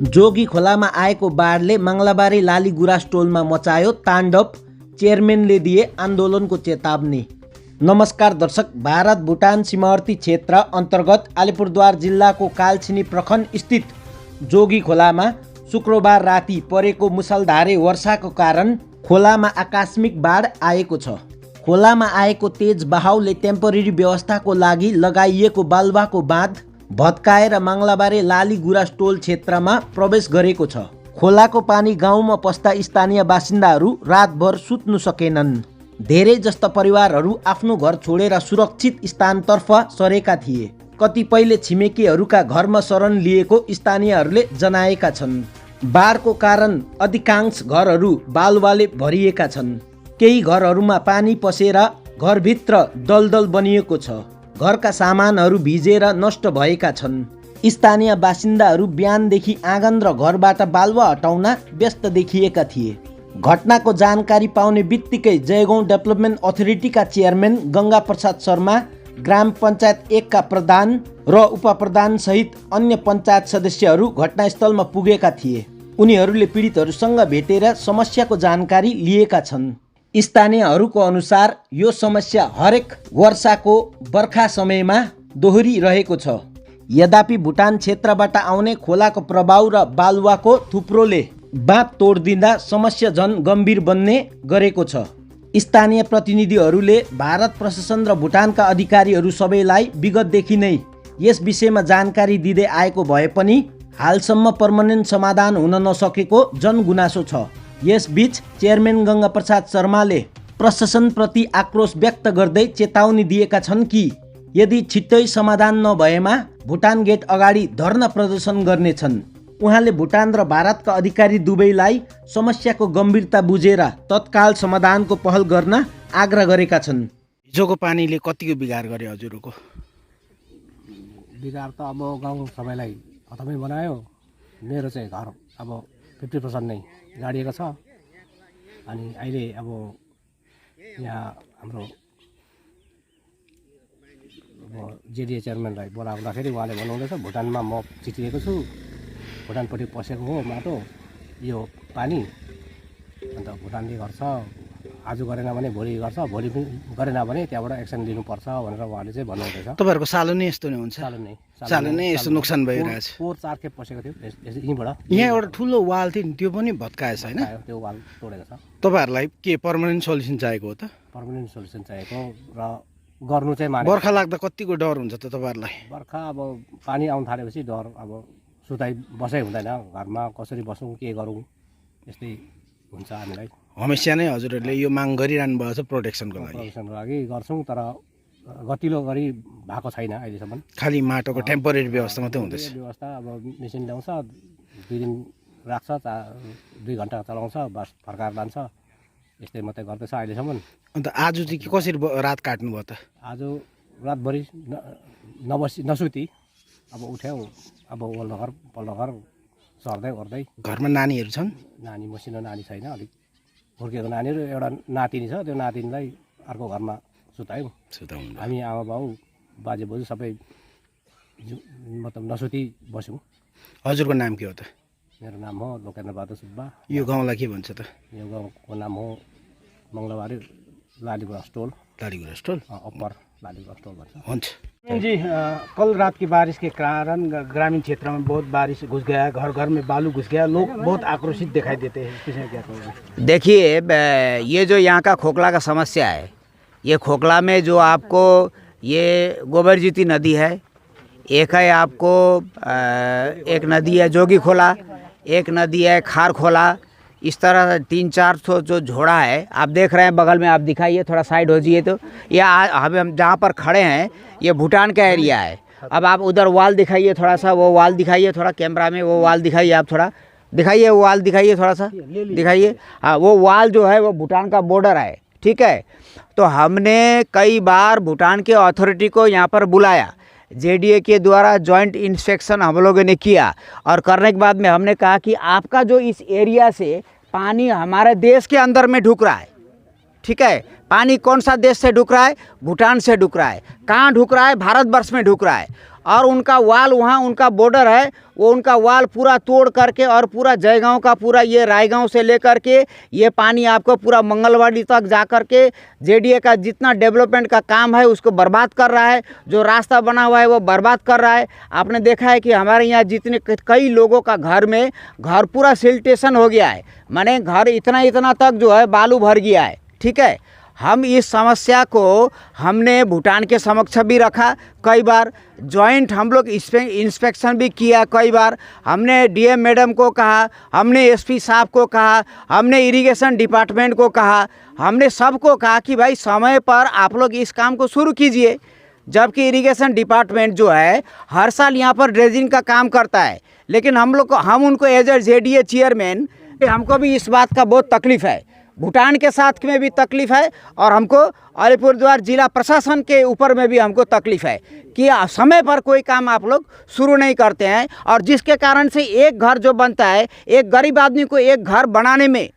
जोगी खोलामा आएको बाढले मंगलाबारी लाली गुराँस टोलमा मचायो ताण्डव, चेयरम्यानले दिए आन्दोलनको चेतावनी। नमस्कार दर्शक, भारत भुटान सीमावर्ती क्षेत्र अन्तर्गत अलिपुरद्वार जिल्लाको कालचिनी प्रखण्ड स्थित जोगी खोलामा शुक्रबार राति परेको मुसलधारे वर्षाको कारण खोलामा आकस्मिक बाढ आएको छ। खोलामा आएको तेज बहाउले टेम्परेरी व्यवस्थाको लागि लगाइएको बालुवाको बाँध भत्काएर मंगलाबारी लाली गुराँस टोल क्षेत्रमा प्रवेश गरेको छ। खोलाको पानी गाउँमा पस्दा स्थानीय बासिन्दाहरू रातभर सुत्नु सकेनन्। धेरै जस्ता परिवारहरू आफ्नो घर छोडेर सुरक्षित स्थानतर्फ सरेका थिए। कतिपयले छिमेकीहरूका घरमा शरण लिएको स्थानीयहरूले जनाएका छन्। बाढको कारण अधिकांश घरहरू बालुवाले भरिएका छन्। केही घरहरूमा पानी पसेर घरभित्र दलदल बनिएको छ। घरका सामानहरू भिजेर नष्ट भएका छन्। स्थानीय बासिन्दाहरू बिहानदेखि आँगन र घरबाट बालुवा हटाउन व्यस्त देखिएका थिए। घटनाको जानकारी पाउने बित्तिकै जयगाउँ डेभलपमेन्ट अथोरिटीका चेयरम्यान गंगा प्रसाद शर्मा, ग्राम पञ्चायत 1 का प्रधान र उपप्रधान सहित अन्य पञ्चायत सदस्यहरू घटनास्थलमा पुगेका थिए। उनीहरूले पीडितहरूसँग भेटेर समस्याको जानकारी लिएका छन्। स्थानीयहरूको अनुसार यो समस्या हरेक वर्षाको बर्खा समयमा दोहोरिरहेको छ। यद्यपि भुटान क्षेत्रबाट आउने खोलाको प्रभाव र बालुवाको थुप्रोले बाँध तोडिदिँदा समस्या झन गम्भीर बन्ने गरेको छ। स्थानीय प्रतिनिधिहरूले भारत प्रशासन र भुटानका अधिकारीहरू सबैलाई विगतदेखि नै यस विषयमा जानकारी दिँदै आएको भए पनि हालसम्म पर्मनेन्ट समाधान हुन नसकेको जनगुनासो छ। यसबीच चेयरम्यान गंगा प्रसाद शर्माले प्रशासनप्रति आक्रोश व्यक्त गर्दै चेतावनी दिएका छन् कि यदि छिट्टै समाधान नभएमा भुटान गेट अगाडि धरना प्रदर्शन गर्नेछन्। उहाँले भुटान र भारतका अधिकारी दुवैलाई समस्याको गम्भीरता बुझेर तत्काल समाधानको पहल गर्न आग्रह गरेका छन्। हिजोको पानीले कतिको बिगार गरे हजुरको? बिगार त अब गाउँ सबैलाई खतमै बनायो। मेरो चाहिँ घर अब 50% नै गाडिएको छ। अनि अहिले अब यहाँ हाम्रो जेडिए चेयरम्यानलाई बोलाउँदाखेरि उहाँले भन्नुहुँदैछ भुटानमा म चिटिएको छु, भुटानपट्टि पसेको हो माटो यो पानी, अन्त भुटानले गर्छ, आज गरेन भने भोलि गर्छ, भोलि गरेन भने त्यहाँबाट एक्सन लिनुपर्छ भनेर उहाँले चाहिँ भन्नुहुँदैछ। तपाईँहरूको सालो नै यस्तो नै हुन्छ? सालो नै यस्तो नोक्सान भइरहेछ। 4 खेप पसेको थियो यहीँबाट। यहाँ एउटा ठुलो वाल थियो नि, त्यो पनि भत्काएछ होइन? त्यो वाल तोडेको छ। तपाईँहरूलाई के पर्मानेन्ट सोल्युसन चाहिएको हो त? पर्मानेन्ट सोल्युसन चाहिएको र गर्नु चाहिँ माने। बर्खा लाग्दा कतिको डर हुन्छ त तपाईँहरूलाई? बर्खा अब पानी आउनु थालेपछि डर, अब सुताइ बसाइ हुँदैन, घरमा कसरी बसौँ के गरौँ यस्तै हुन्छ हामीलाई। हमेसा नै हजुरहरूले यो माग गरिरहनु भएको छ प्रोटेक्सनको लागि गर्छौँ, तर गतिलो गरी भएको छैन अहिलेसम्म। खालि माटोको टेम्परेरी व्यवस्था मात्रै हुँदैछ। व्यवस्था अब मेसिन ल्याउँछ, 2 दिन राख्छ, 2 घन्टा चलाउँछ, बस फर्काएर लान्छ, यस्तै मात्रै गर्दैछ अहिलेसम्म। अन्त आज चाहिँ कसरी रात काट्नुभयो त? आज रातभरि नसुती अब उठ्यौ, अब पल्लो घर सर्दै ओर्दै। घरमा नानीहरू छन्? नानी मसिनो नानी छैन, अलिक हुर्केको नानीहरू, एउटा नातिनी छ, त्यो नातिनीलाई अर्को घरमा सुतायौँ। हामी आमा बाउ बाजे बोजू सबै मतलब नसुती बस्यौँ। हजुरको नाम के हो त? मेरो नाम हो लोकेन्द्र बहादुर सुब्बा। यो गाउँलाई के भन्छ त? यो गाउँको नाम हो मंगलाबारी Lali Guras toll. Lali Guras toll? Upper Lali Guras toll भन्छ। हुन्छ जी। कल रात की बारिश के कारण ग्रामीण क्षेत्र में बहुत बारिश घुस गया है, घर घर में बालू घुस गया, लोग बहुत आक्रोशित दिखाई देते हैं। इसमें क्या कहोगे? देखिए, ये जो यहाँ का खोखला का समस्या है, ये खोखला में जो आपको ये गोबरजीती नदी है, एक है आपको एक नदी है जोगी खोला, एक नदी है खार खोला, इस तरह 3-4 तो जो झोड़ा है आप देख रहे हैं बगल में। आप दिखाइए, थोड़ा साइड हो जाइए तो। ये हम जहाँ पर खड़े हैं ये भूटान का एरिया है। अब आप उधर वाल दिखाइए, थोड़ा सा वो वाल दिखाइए, थोड़ा कैमरा में वो वाल दिखाइए, आप थोड़ा दिखाइए, वो वाल दिखाइए, थोड़ा सा दिखाइए। हाँ, वो वाल जो है वो भूटान का बॉर्डर है, ठीक है। तो हमने कई बार भूटान के अथॉरिटी को यहाँ पर बुलाया, जेडीए के द्वारा जॉइंट इंस्पेक्शन हम लोगों ने किया, और करने के बाद में हमने कहा कि आपका जो इस एरिया से पानी हमारे देश के अंदर में ढुक रहा है, ठीक है। पानी कौन सा देश से ढुक रहा है? भूटान से ढुक रहा है। कहाँ ढुक रहा है? भारतवर्ष में ढुक रहा है। और उनका वाल वहाँ उनका बॉर्डर है, वो उनका वाल पूरा तोड़ करके और पूरा जयगांव का पूरा ये रायगांव से लेकर के ये पानी आपको पूरा मंगलवाड़ी तक जा कर के जेडीए का जितना डेवलपमेंट का काम है उसको बर्बाद कर रहा है। जो रास्ता बना हुआ है वो बर्बाद कर रहा है। आपने देखा है कि हमारे यहाँ जितने कई लोगों का घर में घर पूरा सिल्टेशन हो गया है, माने घर इतना इतना तक जो है बालू भर गया है। ठीक है, हम इस समस्या को हमने भूटान के समक्ष भी रखा, कई बार जॉइंट हम लोग इंस्पेक्शन भी किया, कई बार हमने डीएम मैडम को कहा, हमने एसपी साहब को कहा, हमने इरिगेशन डिपार्टमेंट को कहा, हमने सबको कहा कि भाई समय पर आप लोग इस काम को शुरू कीजिए। जबकि इरिगेशन डिपार्टमेंट जो है हर साल यहाँ पर ड्रेजिंग का काम करता है, लेकिन हम उनको एज ए जेडीए चेयरमैन हमको भी इस बात का बहुत तकलीफ़ है, भूटान के साथ में भी तकलीफ़ है और हमको अलीपुरद्वार जिला प्रशासन के ऊपर में भी हमको तकलीफ़ है कि समय पर कोई काम आप लोग शुरू नहीं करते हैं। और जिसके कारण से एक घर जो बनता है, एक गरीब आदमी को एक घर बनाने में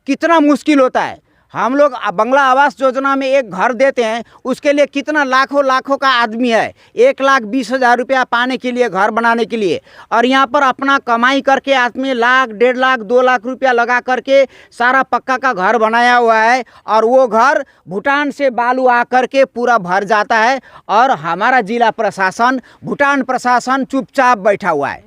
कितना मुश्किल होता है। हम लोग बंगला आवास योजना में एक घर देते हैं, उसके लिए कितना लाखों का आदमी है, 1,20,000 रुपया पाने के लिए, घर बनाने के लिए। और यहाँ पर अपना कमाई करके आदमी 1,00,000, 1.5 लाख, 2 लाख रुपया लगा करके सारा पक्का का घर बनाया हुआ है और वो घर भूटान से बालू आ करके पूरा भर जाता है और हमारा जिला प्रशासन, भूटान प्रशासन चुपचाप बैठा हुआ है।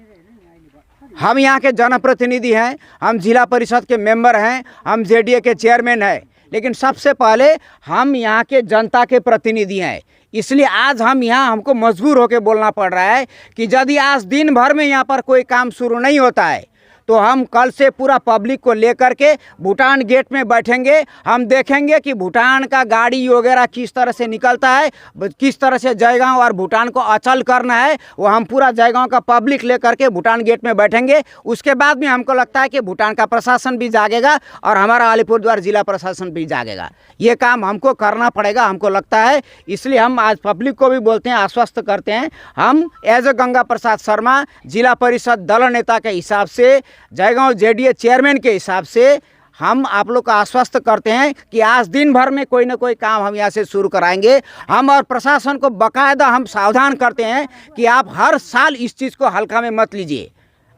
हम यहाँ के जनप्रतिनिधि हैं, हम जिला परिषद के मेंबर हैं, हम जेडीए के चेयरमैन हैं, लेकिन सबसे पहले हम यहाँ के जनता के प्रतिनिधि हैं। इसलिए आज हम यहाँ हमको मजबूर होकर बोलना पड़ रहा है कि यदि आज दिन भर में यहाँ पर कोई काम शुरू नहीं होता है तो हम कल से पूरा पब्लिक को लेकर के भूटान गेट में बैठेंगे। हम देखेंगे कि भूटान का गाड़ी वगैरह किस तरह से निकलता है, किस तरह से जयगांव और भूटान को अचल करना है, वो हम पूरा जयगांव का पब्लिक लेकर के भूटान गेट में बैठेंगे। उसके बाद में हमको लगता है कि भूटान का प्रशासन भी जागेगा और हमारा अलीपुरद्वार जिला प्रशासन भी जागेगा। ये काम हमको करना पड़ेगा, हमको लगता है। इसलिए हम आज पब्लिक को भी बोलते हैं, आश्वस्त करते हैं। हम एज ए गंगा प्रसाद शर्मा जिला परिषद दल नेता के हिसाब से, जयगांव जेडीए चेयरमैन के हिसाब से हम आप लोग को आश्वस्त करते हैं कि आज दिन भर में कोई ना कोई काम हम यहाँ से शुरू कराएंगे। हम और प्रशासन को बाकायदा हम सावधान करते हैं कि आप हर साल इस चीज़ को हल्का में मत लीजिए।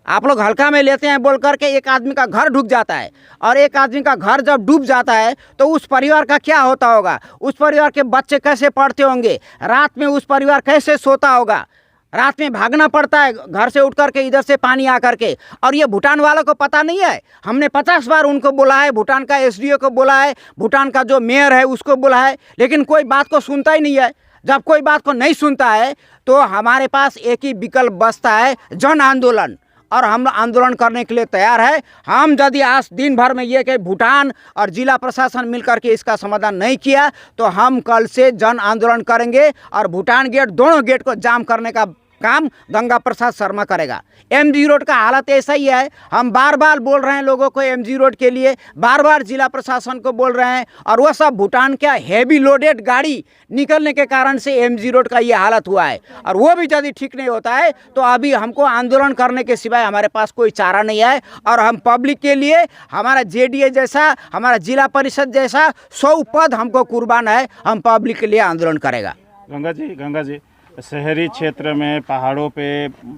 आप लोग हल्का में लेते हैं बोल करके एक आदमी का घर डूब जाता है, और एक आदमी का घर जब डूब जाता है तो उस परिवार का क्या होता होगा, उस परिवार के बच्चे कैसे पढ़ते होंगे, रात में उस परिवार कैसे सोता होगा। रात में भागना पड़ता है घर से उठ करके, इधर से पानी आ करके। और ये भूटान वालों को पता नहीं है। हमने 50 बार उनको बोला है, भूटान का एसडीओ को बोला है, भूटान का जो मेयर है उसको बोला है, लेकिन कोई बात को सुनता ही नहीं है। जब कोई बात को नहीं सुनता है तो हमारे पास एक ही विकल्प बचता है, जन आंदोलन। और हम आंदोलन करने के लिए तैयार है। हम यदि आज दिन भर में ये कि भूटान और जिला प्रशासन मिलकर के इसका समाधान नहीं किया तो हम कल से जन आंदोलन करेंगे और भूटान गेट, दोनों गेट को जाम करने का काम गंगा प्रसाद शर्मा करेगा। एमजी रोड का हालत ऐसा ही है। हम बार बार बोल रहे हैं लोगों को एमजी रोड के लिए, बार बार जिला प्रशासन को बोल रहे हैं, और वह सब भूटान का हैवी लोडेड गाड़ी निकलने के कारण से एमजी रोड का ये हालत हुआ है। और वो भी यदि ठीक नहीं होता है तो अभी हमको आंदोलन करने के सिवाय हमारे पास कोई चारा नहीं है। और हम पब्लिक के लिए, हमारा जेडीए जैसा, हमारा जिला परिषद जैसा 100 पद हमको कुर्बान है। हम पब्लिक के लिए आंदोलन करेगा। गंगा जी, शहरी क्षेत्र में पहाड़ों पे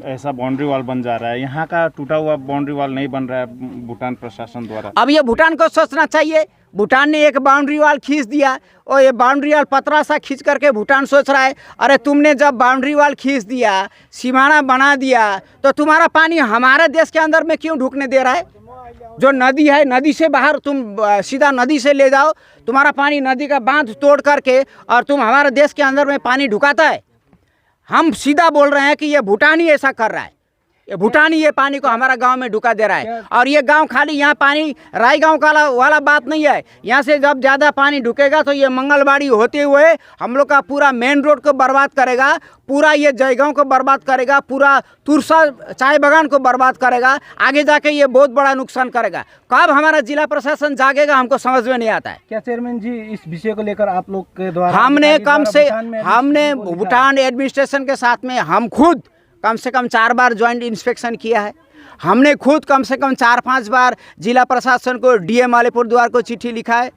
ऐसा बाउंड्री वॉल बन जा रहा है, यहाँ का टूटा हुआ बाउंड्री वॉल नहीं बन रहा है भूटान प्रशासन द्वारा। अब ये भूटान को सोचना चाहिए। भूटान ने एक बाउंड्री वॉल खींच दिया और ये बाउंड्री वॉल पतरा सा खींच करके भूटान सोच रहा है, अरे तुमने जब बाउंड्री वॉल खींच दिया, सीमाना बना दिया, तो तुम्हारा पानी हमारे देश के अंदर में क्यों ढुकने दे रहा है? जो नदी है, नदी से बाहर तुम सीधा नदी से ले जाओ, तुम्हारा पानी नदी का बांध तोड़ करके और तुम हमारे देश के अंदर में पानी ढुकाता है। हम सीधा बोल रहे हैं कि ये भूटान ही ऐसा कर रहा है, ये भूटान ही ये पानी को हमारा गांव में ढुका दे रहा है। और ये गांव खाली यहाँ पानी रायगांव का वाला बात नहीं है। यहाँ से जब ज़्यादा पानी ढुकेगा तो ये मंगलवाड़ी होते हुए हम लोग का पूरा मेन रोड को बर्बाद करेगा, पूरा ये जयगांव को बर्बाद करेगा, पूरा तुरसा चाय बागान को बर्बाद करेगा। आगे जाके ये बहुत बड़ा नुकसान करेगा। कब हमारा जिला प्रशासन जागेगा हमको समझ में नहीं आता है। क्या चेयरमैन जी इस विषय को लेकर आप लोग के द्वारा हमने भूटान एडमिनिस्ट्रेशन के साथ में हम खुद कम से कम 4 बार ज्वाइंट इंस्पेक्शन किया है। हमने खुद कम से कम 4-5 बार जिला प्रशासन को, डीएम अलीपुरद्वार को चिट्ठी लिखा है।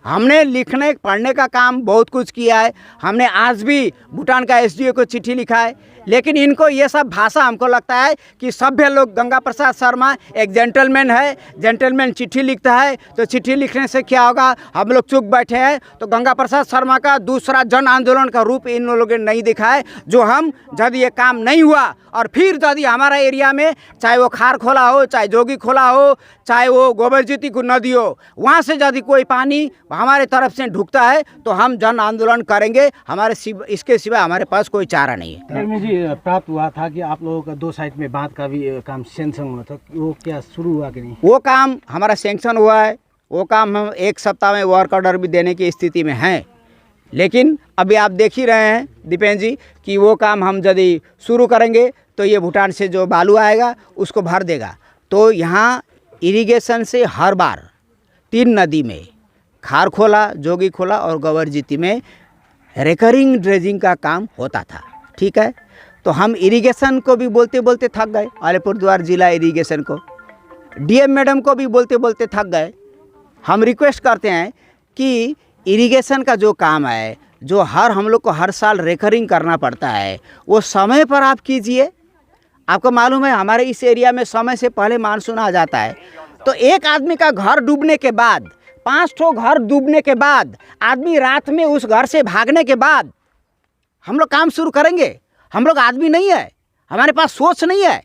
हमने लिखने पढ़ने का काम बहुत कुछ किया है। हमने आज भी भूटान का एसडीओ को चिट्ठी लिखा है। लेकिन इनको ये सब भाषा हमको लगता है कि सभ्य लोग, गंगा प्रसाद शर्मा एक जेंटलमैन है, जेंटलमैन चिट्ठी लिखता है तो चिट्ठी लिखने से क्या होगा, हम लोग चुप बैठे हैं तो गंगा प्रसाद शर्मा का दूसरा जन आंदोलन का रूप इन लोगों ने नहीं दिखा है। जो हम यदि ये काम नहीं हुआ और फिर यदि हमारा एरिया में चाहे वो खार खोला हो, चाहे जोगी खोला हो, चाहे वो गोबरजीती को नदी हो, वहाँ से यदि कोई पानी हमारे तरफ से ढुकता है तो हम जन आंदोलन करेंगे। इसके सिवा हमारे पास कोई चारा नहीं है। चेयरमैन जी, प्राप्त हुआ था कि आप लोगों का 2 साइड में बांध का भी काम सैंक्शन हुआ था, वो क्या शुरू हुआ कि नहीं? वो काम हमारा सैंक्शन हुआ है, वो काम हम 1 सप्ताह में वर्क ऑर्डर भी देने की स्थिति में हैं। लेकिन अभी आप देख ही रहे हैं दीपेन जी कि वो काम हम यदि शुरू करेंगे तो ये भूटान से जो बालू आएगा उसको भर देगा। तो यहाँ इरिगेशन से हर बार 3 नदी में, खार खोला, जोगी खोला और गोबरजीती में रिकरिंग ड्रेजिंग का काम होता था। ठीक है, तो हम इरिगेशन को भी बोलते बोलते थक गए, अलीपुरद्वार जिला इरिगेशन को, डीएम मैडम को भी बोलते बोलते थक गए। हम रिक्वेस्ट करते हैं कि इरिगेशन का जो काम है, जो हम लोग को हर साल रिकरिंग करना पड़ता है, वो समय पर आप कीजिए। आपको मालूम है हमारे इस एरिया में समय से पहले मानसून आ जाता है, तो एक आदमी का घर डूबने के बाद, 5 ठो घर डूबने के बाद, आदमी रात में उस घर से भागने के बाद हम लोग काम शुरू करेंगे। हम लोग आदमी नहीं है, हमारे पास सोच नहीं है।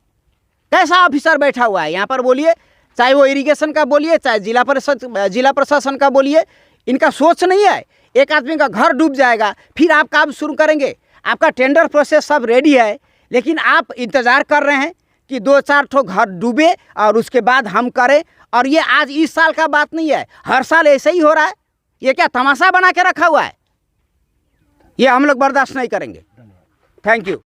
कैसा ऑफिसर बैठा हुआ है यहाँ पर बोलिए, चाहे वो इरिगेशन का बोलिए, चाहे जिला प्रशासन का बोलिए, इनका सोच नहीं है। एक आदमी का घर डूब जाएगा फिर आप काम शुरू करेंगे। आपका टेंडर प्रोसेस सब रेडी है, लेकिन आप इंतज़ार कर रहे हैं कि 2-4 ठो घर डूबे और उसके बाद हम करें। और ये आज इस साल का बात नहीं है, हर साल ऐसे ही हो रहा है। ये क्या तमाशा बना के रखा हुआ है? ये हम लोग बर्दाश्त नहीं करेंगे। Thank you.